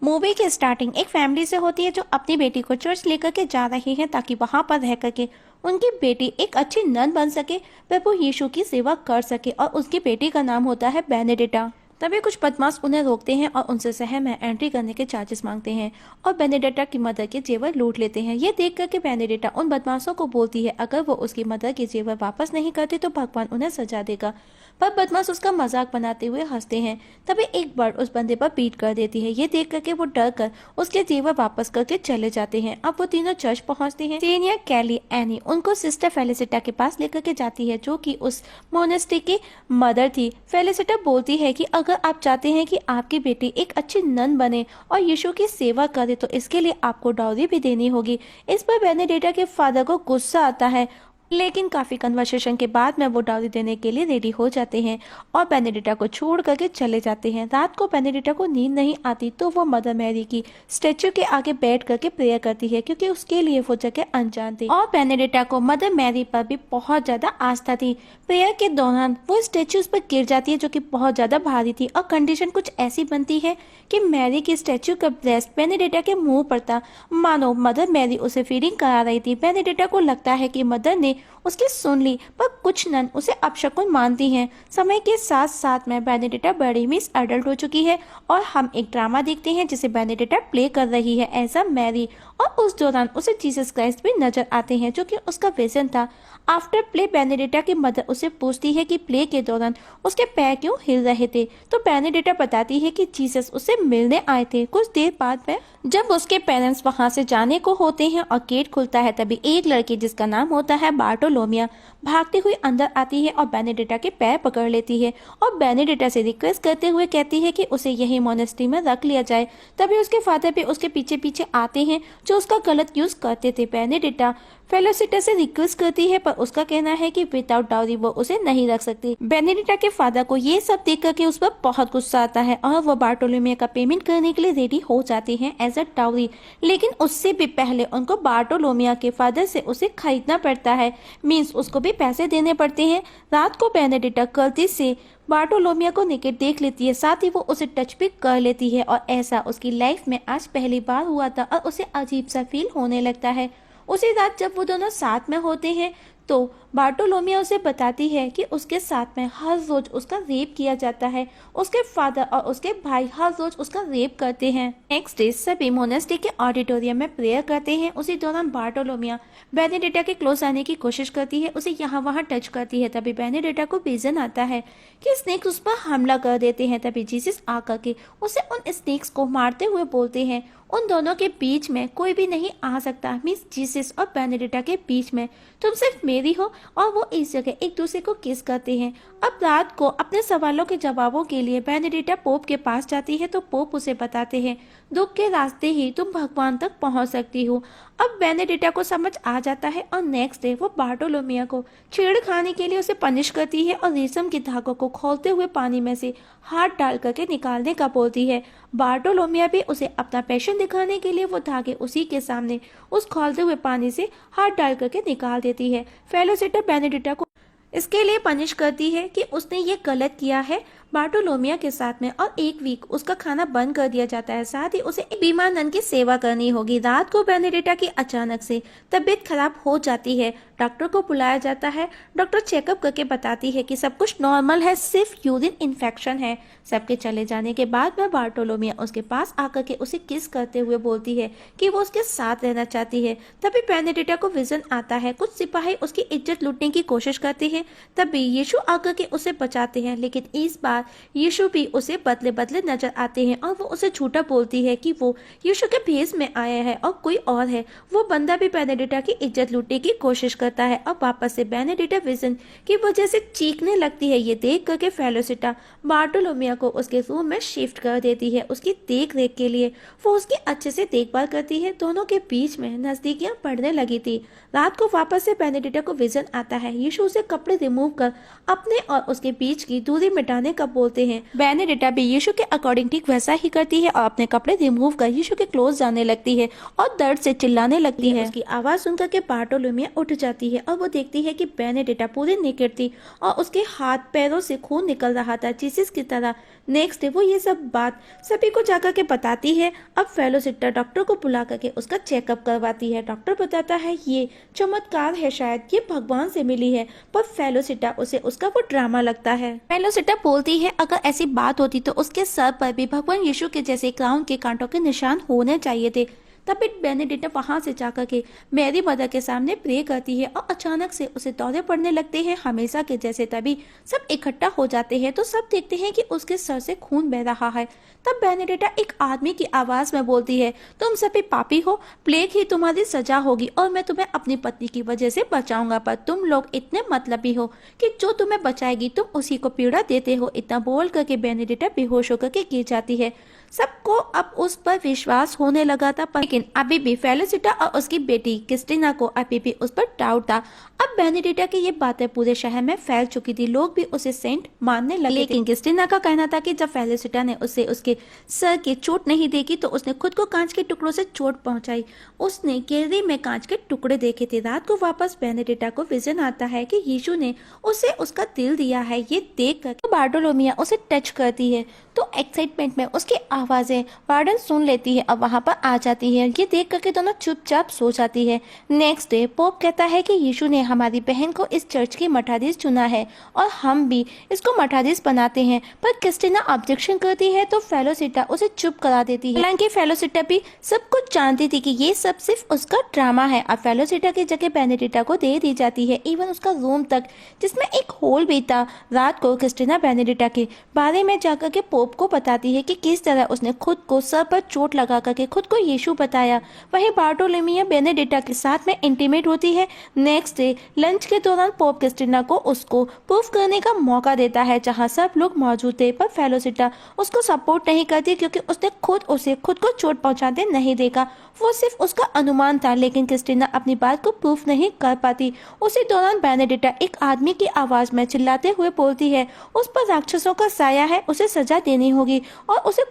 Movie की starting एक family से होती है जो अपनी बेटी को चर्च लेकर के जा रही है ताकि वहां पर रह करके उनकी बेटी एक अच्छी नन बन सके, प्रभु यीशु की सेवा कर सके। और उसकी बेटी का नाम होता है बेनेडिक्टा। तभी कुछ बदमाश उन्हें रोकते हैं और उनसे शहर में एंट्री करने के चार्जेस मांगते हैं और बेनेडिक्टा की मदर के जेवर लूट लेते हैं। ये देख करके बेनेडिक्टा उन बदमाशों को बोलती है अगर वो उसकी मदर के जेवर वापस नहीं करते तो भगवान उन्हें सजा देगा। पर बदमाश उसका मजाक बनाते हुए हंसते हैं। तभी एक बर्ड उस बंदे पर बीट कर देती है। ये देख करके वो डर कर उसके जेवर वापस करके चले जाते हैं। अब वो तीनों चर्च पहुंचते हैं। सीनियर कैली एनी उनको सिस्टर फेलिसिटा के पास लेकर के जाती है जो कि उस मोनेस्ट्री की मदर थी। फेलिसिटा बोलती है कि अगर आप चाहते हैं कि आपकी बेटी एक अच्छी नन बने और यीशु की सेवा करे तो इसके लिए आपको डाउरी भी देनी होगी। इस पर बेनेडिक्टा के फादर को गुस्सा आता है, लेकिन काफी कन्वर्सेशन के बाद में वो डाउरी देने के लिए रेडी हो जाते हैं और बेनेडिक्टा को छोड़ करके चले जाते हैं। रात को बेनेडिक्टा को नींद नहीं आती तो वो मदर मैरी की स्टेच्यू के आगे बैठ करके प्रेयर करती है क्योंकि उसके लिए वो जगह अनजान थी और बेनेडिक्टा को मदर मैरी पर भी बहुत ज्यादा आस्था थी। प्रेयर के दौरान वो स्टेच्यू उस पर गिर जाती है जो कि बहुत ज्यादा भारी थी और कंडीशन कुछ ऐसी बनती है कि मैरी की स्टेच्यू का ब्रेस्ट बेनेडिक्टा के मुंह पर था, मानो मदर मैरी उसे फीडिंग करा रही थी। बेनेडिक्टा को लगता है कि मदर ने उसकी सुन ली, पर कुछ नन उसे अपशकुन मानती हैं। समय के साथ साथ में बेनेडिक्टा बड़ी मिस एडल्ट हो चुकी है और हम एक ड्रामा देखते हैं जिसे बेनेडिक्टा प्ले कर रही है एज अ मैरी और उस दौरान उसे जीसस क्राइस्ट भी नजर आते हैं जो कि उसका विजन था। आफ्टर प्ले बेनेडिक्टा की मदर उसे पूछती है कि प्ले के दौरान उसके पैर क्यों हिल रहे थे, तो बेनेडिक्टा बताती है कि जीसस उसे मिलने आए थे। कुछ देर बाद में जब उसके पेरेंट्स वहां से जाने को होते हैं और गेट खुलता है तभी एक लड़की जिसका नाम होता है बार्टोलोमिया भागती हुई अंदर आती है और बेनेडिक्टा के पैर पकड़ लेती है और बेनेडिक्टा से रिक्वेस्ट करते हुए कहती है कि उसे यही मोनेस्ट्री में रख लिया जाए। तभी उसके फादर भी उसके पीछे पीछे आते हैं जो उसका गलत यूज करते थे। बेनेडिक्टा फेलिसिटा से रिक्वेस्ट करती है पर उसका कहना है कि विदाउट डाउरी वो उसे नहीं रख सकती। बेनेडिक्टा के फादर को ये सब देख करके उस पर बहुत गुस्सा आता है और वो बार्टोलोमिया का पेमेंट करने के लिए रेडी हो जाती हैं एज अ डाउरी, लेकिन उससे भी पहले उनको बार्टोलोमिया के फादर से उसे खरीदना पड़ता है, मीन्स उसको भी पैसे देने पड़ते हैं। रात को बेनेडिक्टा गलती से बार्टोलोमिया को नेकेड देख लेती है, साथ ही वो उसे टच भी कर लेती है और ऐसा उसकी लाइफ में आज पहली बार हुआ था और उसे अजीब सा फील होने लगता है। उसी रात जब वो दोनों साथ में होते हैं तो बार्टोलोमिया उसे बताती है कि उसके साथ में हर रोज उसका रेप किया जाता है। उसके फादर और उसके भाई हर रोज उसका रेप करते हैं। नेक्स्ट डे सभी मोनेस्ट्री के ऑडिटोरियम में प्रेयर करते हैं। उसी दौरान बार्टोलोमिया बेनेडिक्टा के क्लोज आने की कोशिश करती है, उसे यहाँ वहाँ टच करती है। तभी बेनेडिक्टा को विजन आता है कि स्नेक्स उस पर हमला कर देते हैं। तभी जीसस आकर के उसे उन स्नेक्स को मारते हुए बोलते हैं उन दोनों के बीच में कोई भी नहीं आ सकता, मिस जीसस और बेनेडिक्टा के बीच में तुम सिर्फ मेरी हो। और वो इस जगह एक दूसरे को किस करते हैं। अब रात को अपने सवालों के जवाबों के लिए बेनेडिक्टा पोप के पास जाती है तो पोप उसे बताते हैं दुख के रास्ते ही तुम भगवान तक पहुंच सकती हो। अब बेनेडिक्टा को समझ आ जाता है और नेक्स्ट डे वो बार्टोलोमिया को छेड़खानी के लिए उसे पनिश करती है और रेशम के धागों को खोलते हुए पानी में से हाथ डाल करके निकालने का बोलती है। बार्टोलोमिया भी उसे अपना पैशन दिखाने के लिए वो धागे उसी के सामने उस खोलते हुए पानी से हाथ डाल करके निकाल देती है। फेलिसिटा बेनेडिक्टा को इसके लिए पनिश करती है कि उसने ये गलत किया है बार्टोलोमिया के साथ में और एक वीक उसका खाना बंद कर दिया जाता है, साथ ही उसे एक बीमार नन की सेवा करनी होगी। रात को बेनेडिक्टा की अचानक से तबीयत खराब हो जाती है। डॉक्टर को बुलाया जाता है। डॉक्टर चेकअप करके बताती है कि सब कुछ नॉर्मल है, सिर्फ यूरिन इन्फेक्शन है। सबके चले जाने के बाद में बार्टोलोमिया उसके पास आकर के उसे किस करते हुए बोलती है कि वो उसके साथ रहना चाहती है। तभी बेनेडिक्टा को विजन आता है कुछ सिपाही उसकी इज्जत लूटने की कोशिश करते हैं। तभी यीशु आकर के उसे बचाते हैं, लेकिन इस बार यीशु भी उसे बदले बदले नजर आते हैं और वो उसे झूठा बोलती है कि वो यीशु के भेष में आया है और कोई और है। वो बंदा भी बेनेडिक्टा की इज्जत लूटने की कोशिश करता है और वापस से बेनेडिक्टा विजन की वजह से चीखने लगती है। ये देख करके फेलिसिटा बार्टोलोमिया को उसके रूम में शिफ्ट कर देती है उसकी देख रेख के लिए। वो उसकी अच्छे से देखभाल करती है। दोनों के बीच में नजदीकियां पड़ने लगी थी। रात को वापस से बेनेडिक्टा को विजन आता है। यीशु उसे कपड़े रिमूव कर अपने और उसके बीच की दूरी मिटाने का का बोलते हैं। बेनेडिक्टा भी यीशु के अकॉर्डिंग ठीक वैसा ही करती है और अपने कपड़े रिमूव कर यीशु के क्लोज जाने लगती है और दर्द से चिल्लाने लगती है। उसकी आवाज सुनकर के बार्टोलोमियो उठ जाती है और वो देखती है कि बेनेडिक्टा पूरी नेकेड थी और उसके हाथ पैरों से खून निकल रहा था जीसस की तरह। नेक्स्ट डे वो ये सब बात सभी को जाकर के बताती है। अब फेलोसिटा डॉक्टर को बुला करके उसका चेकअप करवाती है। डॉक्टर बताता है ये चमत्कार है, शायद ये भगवान से मिली है, पर फेलोसिटा उसे उसका वो ड्रामा लगता है। फेलोसिटा बोलती है अगर ऐसी बात होती तो उसके सर पर भी भगवान यीशु के जैसे क्राउन के कांटों के निशान होने चाहिए थे। तभी बेनेडिक्टा वहां से जाकर के मैरी मदर के सामने प्रे करती है और अचानक से उसे दौरे पड़ने लगते हैं हमेशा के जैसे। तभी सब इकट्ठा हो जाते हैं तो सब देखते हैं कि उसके सर से खून बह रहा है। तब बेनेडिक्टा एक आदमी की आवाज में बोलती है तुम सभी पापी हो, प्लेग ही तुम्हारी सजा होगी और मैं तुम्हें अपनी पत्नी की वजह से बचाऊंगा, पर तुम लोग इतने मतलबी हो कि जो तुम्हें बचाएगी तुम उसी को पीड़ा देते हो। इतना बोल करके बेनेडिक्टा बेहोश होकर के गिर जाती है। सबको अब उस पर विश्वास होने लगा था, पर लेकिन अभी भी फेलिसिटा और उसकी बेटी क्रिस्टीना को अभी भी उस पर डाउट था। अब बेनेडिक्टा की ये बातें पूरे शहर में फैल चुकी थी, लोग भी उसे सेंट मानने लगे। लेकिन क्रिस्टीना का कहना था कि जब फेलिसिटा ने उसे उसके सर की चोट नहीं देखी तो उसने खुद को कांच के टुकड़ों से चोट पहुंचाई। उसने गैलरी में कांच के टुकड़े देखे थे। रात को वापस बेनेडिक्टा को विजन आता है कि यीशु ने उसे उसका दिल दिया है। ये देख कर तो बार्टोलोमियो उसे टच करती है तो एक्साइटमेंट में उसकी आवाजें वार्डन सुन लेती है और वहां पर आ जाती है। ये देख करके दोनों चुपचाप सो जाती है। नेक्स्ट डे पोप कहता है कि यीशु ने हमारी बहन को इस चर्च की मठाधीश चुना है और हम भी इसको मठाधीश बनाते हैं, पर क्रिस्टीना ऑब्जेक्शन करती है तो फेलोसिटा उसे चुप करा देती है। हालांकि फेलोसिटा भी सब कुछ जानती थी कि ये सब सिर्फ उसका ड्रामा है। अब फेलोसिटा की जगह बेनेडिक्टा को दे दी जाती है, इवन उसका रूम तक जिसमें एक होल भी था। रात को क्रिस्टीना बेनेडिक्टा के बारे में जाकर के पोप को बताती है कि किस तरह उसने खुद को सर पर चोट लगा करके खुद को यीशु बताया। वहीं बार्टोलोमियो बेनेडिक्टा के साथ में इंटीमेट होती है। नेक्स्ट डे लंच के दौरान पोप क्रिस्टीना को उसको प्रूफ करने का मौका देता है जहां सब लोग मौजूद थे, पर फेलोसिटा उसको सपोर्ट नहीं करती क्योंकि उसने उसे खुद को चोट पहुंचाते नहीं देखा। वो सिर्फ उसका अनुमान था, लेकिन क्रिस्टीना अपनी बात को प्रूफ नहीं कर पाती। उसी दौरान बेनेडिक्टा एक आदमी की आवाज में चिल्लाते हुए बोलती है उस पर राक्षसों का साया है, उसे सजा देनी होगी और उसे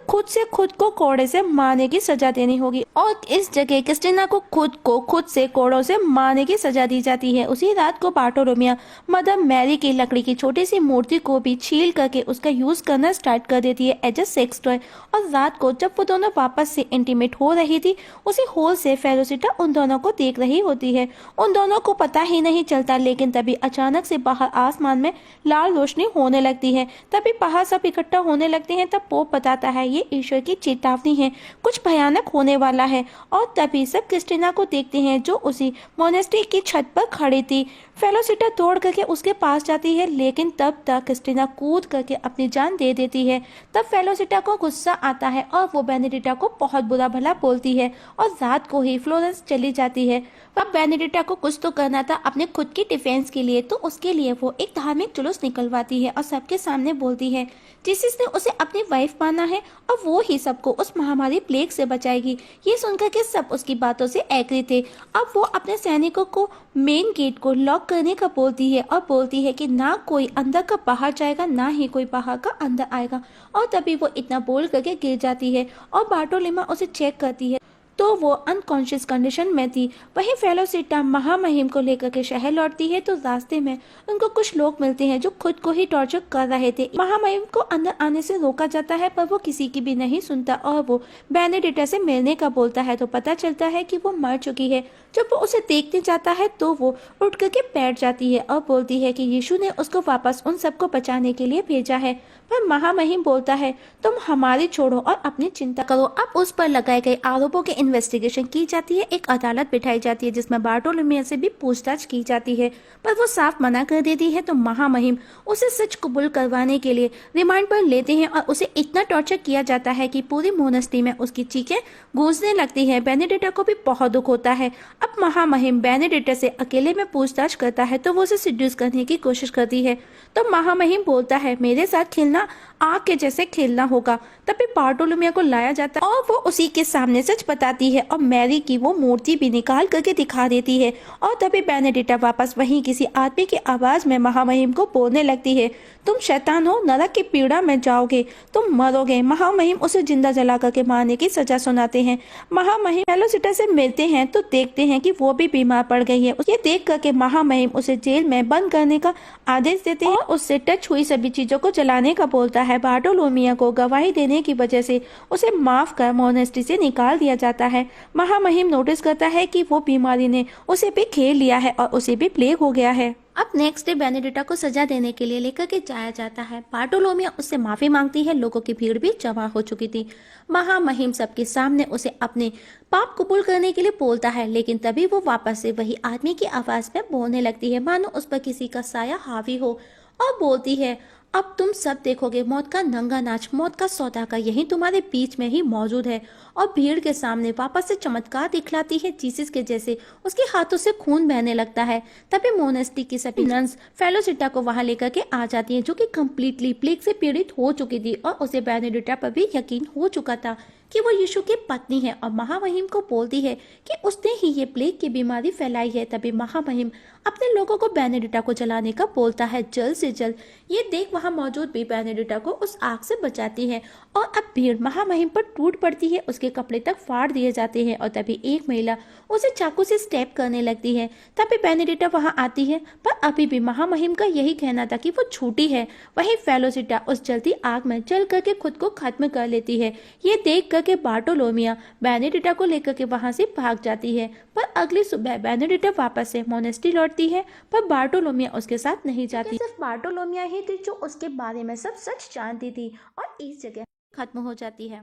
खुद को कोड़े से मारने की सजा देनी होगी। और इस जगह क्रिस्टीना को खुद से कोड़ों से मारने की सजा दी जाती है। उसी रात को बार्टोलोमियो मदर मैरी की लकड़ी की छोटी सी मूर्ति को भी छील करके उसका यूज करना स्टार्ट कर देती है एज अ सेक्स टॉय। और रात को जब वो दोनों वापस से इंटीमेट हो रही थी उसी होल से फेलोसिटा उन दोनों को देख रही होती है। उन दोनों को पता ही नहीं चलता, लेकिन तभी अचानक से बाहर आसमान में लाल रोशनी होने लगती है। तभी बाहर सब इकट्ठा होने लगते हैं। तब पोप बताता है ये ईश्वर की चेतावनी है, कुछ भयानक होने वाला है। और तभी सब क्रिस्टीना को देखते हैं जो उसी मोनेस्ट्री की छत पर खड़ी थी। फेलोसिटा दौड़ करके उसके पास जाती है, लेकिन तब तक क्रिस्टीना कूद करके अपनी जान दे देती है। तब फेलोसिटा को गुस्सा आता है और वो बेनेडिक्टा को बहुत बुरा भला बोलती है और रात को ही फ्लोरेंस चली जाती है। अब बेनेडिक्टा को कुछ तो करना था अपने खुद की डिफेंस के लिए, तो उसके लिए वो एक धार्मिक जुलूस निकलवाती है और सबके सामने बोलती है जिसने उसे अपनी वाइफ माना है और वो ही सबको उस महामारी प्लेग से बचाएगी। ये सुनकर के सब उसकी बातों से एग्री थे। अब वो अपने सैनिकों को मेन गेट को लॉक करने का बोलती है और बोलती है कि ना कोई अंदर का बाहर जाएगा ना ही कोई बाहर का अंदर आएगा। और तभी वो इतना बोल करके गिर जाती है और बार्टोलोमियो उसे चेक करती है तो वो अनकॉन्शियस कंडीशन में थी। वहीं फेलोसिटा महामहिम को लेकर के शहर लौटती है तो रास्ते में उनको कुछ लोग मिलते हैं जो खुद को ही टॉर्चर कर रहे थे। महामहिम को अंदर आने से रोका जाता है, पर वो किसी की भी नहीं सुनता और वो बेनेडिक्टा से मिलने का बोलता है तो पता चलता है कि वो मर चुकी है। जब वो उसे देखने जाता है तो वो उठ करके बैठ जाती है और बोलती है कि यीशु ने उसको वापस उन सबको बचाने के लिए भेजा है। पर महामहिम बोलता है तुम हमारी छोड़ो और अपनी चिंता करो। अब उस पर लगाए गए आरोपों के इन्वेस्टिगेशन की जाती है। एक अदालत बिठाई जाती है जिसमें बार्टोलोमियो से भी पूछताछ की जाती है, पर वो साफ मना कर देती है। तो महामहिम उसे सच कबूल करवाने के लिए रिमांड पर लेते हैं और उसे इतना टॉर्चर किया जाता है कि पूरी मोनेस्ट्री में उसकी चीखें गूंजने लगती है। बेनेडिक्टा को भी बहुत दुख होता है। अब महामहिम बेनेडिक्टा से अकेले में पूछताछ करता है तो वो उसे सिड्यूस करने की कोशिश करती है। तो महामहिम बोलता है मेरे साथ खेलना आग के जैसे खेलना होगा। तभी बार्टोलोमियो को लाया जाता है और वो उसी के सामने सच बताती है और मैरी की वो मूर्ति भी निकाल करके दिखा देती है। और तभी बेनेडिक्टा वापस वहीं किसी आदमी की आवाज में महामहिम को बोलने लगती है, तुम शैतान हो, नरक की पीड़ा में जाओगे, तुम मरोगे। महामहिम उसे जिंदा जला करके मारने की सजा सुनाते हैं। महामहिम फेलोसिटा से मिलते हैं तो देखते हैं कि वो भी बीमार पड़ गई है। ये देख करके महामहिम उसे जेल में बंद करने का आदेश देते हैं और उससे टच हुई सभी चीजों को जलाने का बोलता है। बार्टोलोमियो को गवाही देने की वजह से उसे माफ कर मोनेस्ट्री से निकाल दिया जाता है। महामहिम नोटिस करता है कि वो बीमारी ने उसे भी घेर लिया है और उसे भी प्लेग हो गया है। अब नेक्स्ट डे बेनेडिक्टा को सजा देने के लिए लेकर के जाया जाता है। बार्टोलोमियो उससे माफी मांगती है। लोगों की भीड़ भी जमा हो चुकी थी। महामहिम सबके सामने उसे अपने पाप कबूल करने के लिए बोलता है, लेकिन तभी वो वापस से वही आदमी की आवाज में बोलने लगती है, मानो उस पर किसी का साया हावी हो, और बोलती है, अब तुम सब देखोगे मौत का नंगा नाच, मौत का सौदागर यही तुम्हारे बीच में ही मौजूद है। और भीड़ के सामने वापस से चमत्कार दिखलाती है जीसस के जैसे, उसके हाथों से खून बहने लगता है। तभी मोनेस्ट्री की सभी नन्स फेलोसिटा को वहां लेकर के आ जाती हैं, जो कि कम्प्लीटली प्लेग से पीड़ित हो चुकी थी और उसे बेनेडिक्टा पर भी यकीन हो चुका था कि वो यीशु की पत्नी है। और महामहिम को बोलती है कि उसने ही ये प्लेग की बीमारी फैलाई है। तभी महामहिम अपने लोगों को बेनेडिक्टा को जलाने का बोलता है जल्द से जल्द। ये देख वहां मौजूद भी बेनेडिक्टा को उस आग से बचाती है और अब भीड़ महामहिम पर टूट पड़ती है। उसके कपड़े तक फाड़ दिए जाते हैं और तभी एक महिला उसे चाकू से स्टेप करने लगती है। तभी बेनेडिक्टा वहां आती है, पर अभी भी महामहिम का यही कहना था कि वो झूठी है। वहीं फेलोसिटा उस जलती आग में जल करके खुद को खत्म कर लेती है। ये देख करके बार्टोलोमियो बेनेडिक्टा को लेकर के वहां से भाग जाती है। पर अगली सुबह बेनेडिक्टा वापस से मोनेस्ट्री लौटती है, पर बार्टोलोमियो उसके साथ नहीं जाती। सिर्फ बार्टोलोमियो ही थी जो उसके बारे में सब सच जानती थी और इस जगह खत्म हो जाती है।